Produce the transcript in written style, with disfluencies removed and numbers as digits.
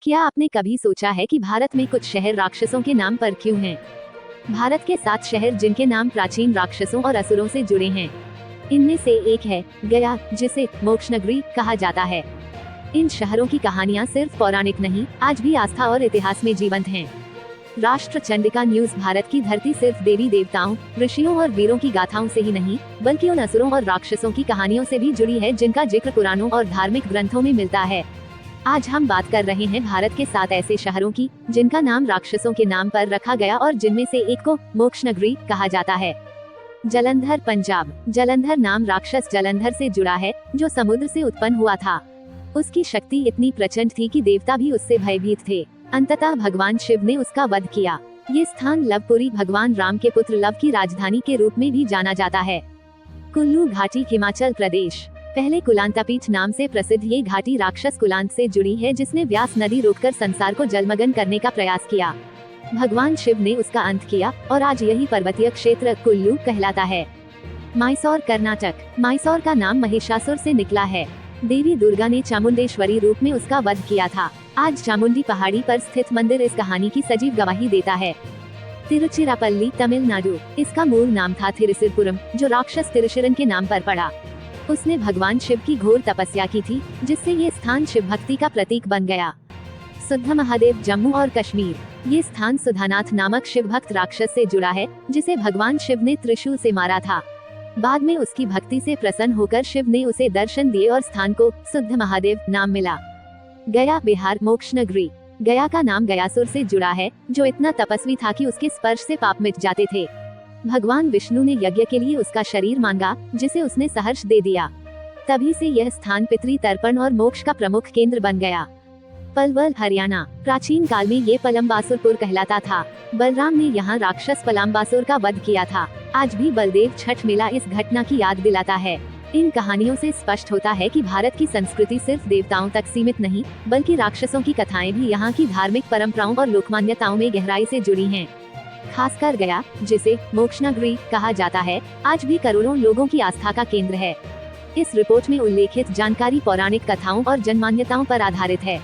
क्या आपने कभी सोचा है कि भारत में कुछ शहर राक्षसों के नाम पर क्यों हैं? भारत के 7 शहर जिनके नाम प्राचीन राक्षसों और असुरों से जुड़े हैं। इनमें से एक है गया, जिसे मोक्ष नगरी कहा जाता है। इन शहरों की कहानियां सिर्फ पौराणिक नहीं, आज भी आस्था और इतिहास में जीवंत हैं। राष्ट्र चंडिका न्यूज भारत की धरती सिर्फ देवी देवताओं, ऋषियों और वीरों की गाथाओं से ही नहीं, बल्कि उन असुरों और राक्षसों की कहानियों से भी जुड़ी है जिनका जिक्र पुराणों और धार्मिक ग्रंथों में मिलता है। आज हम बात कर रहे हैं भारत के 7 ऐसे शहरों की जिनका नाम राक्षसों के नाम पर रखा गया और जिनमें से एक को मोक्ष नगरी कहा जाता है। जलंधर, पंजाब। जलंधर नाम राक्षस जलंधर से जुड़ा है, जो समुद्र से उत्पन्न हुआ था। उसकी शक्ति इतनी प्रचंड थी कि देवता भी उससे भयभीत थे। अंततः भगवान शिव ने उसका वध किया। ये स्थान लवपुरी, भगवान राम के पुत्र लव की राजधानी के रूप में भी जाना जाता है। कुल्लू घाटी, हिमाचल प्रदेश। पहले कुलांतापीठ नाम से प्रसिद्ध ये घाटी राक्षस कुलांत से जुड़ी है, जिसने व्यास नदी रोककर संसार को जलमग्न करने का प्रयास किया। भगवान शिव ने उसका अंत किया और आज यही पर्वतीय क्षेत्र कुल्लू कहलाता है। मैसूर, कर्नाटक। मैसूर का नाम महिषासुर से निकला है। देवी दुर्गा ने चामुंडेश्वरी रूप में उसका वध किया था। आज चामुंडी पहाड़ी पर स्थित मंदिर इस कहानी की सजीव गवाही देता है। तिरुचिरापल्ली, तमिलनाडु। इसका मूल नाम था थिरुचिरपुरम, जो राक्षस तिरुशिरन के नाम पर पड़ा। उसने भगवान शिव की घोर तपस्या की थी, जिससे ये स्थान शिव भक्ति का प्रतीक बन गया। सुद्धमहादेव, जम्मू और कश्मीर। ये स्थान सुधानाथ नामक शिव भक्त राक्षस से जुड़ा है, जिसे भगवान शिव ने त्रिशूल से मारा था। बाद में उसकी भक्ति से प्रसन्न होकर शिव ने उसे दर्शन दिए और स्थान को शुद्ध महादेव नाम मिला। गया, बिहार, मोक्ष नगरी। गया का नाम गयासुर से जुड़ा है, जो इतना तपस्वी था कि उसके स्पर्श से पाप मिट जाते थे। भगवान विष्णु ने यज्ञ के लिए उसका शरीर मांगा, जिसे उसने सहर्ष दे दिया। तभी से यह स्थान पितृ तर्पण और मोक्ष का प्रमुख केंद्र बन गया। पलवल, हरियाणा। प्राचीन काल में ये पलम्बासुरपुर कहलाता था। बलराम ने यहाँ राक्षस पलम्बासुर का वध किया था। आज भी बलदेव छठ मेला इस घटना की याद दिलाता है। इन कहानियों से स्पष्ट होता है कि भारत की संस्कृति सिर्फ देवताओं तक सीमित नहीं, बल्कि राक्षसों की कथाएं भी यहाँ की धार्मिक परंपराओं और लोकमान्यताओं में गहराई से जुड़ी हैं। खासकर गया, जिसे मोक्ष नगरी कहा जाता है, आज भी करोड़ों लोगों की आस्था का केंद्र है। इस रिपोर्ट में उल्लेखित जानकारी पौराणिक कथाओं और जनमान्यताओं पर आधारित है।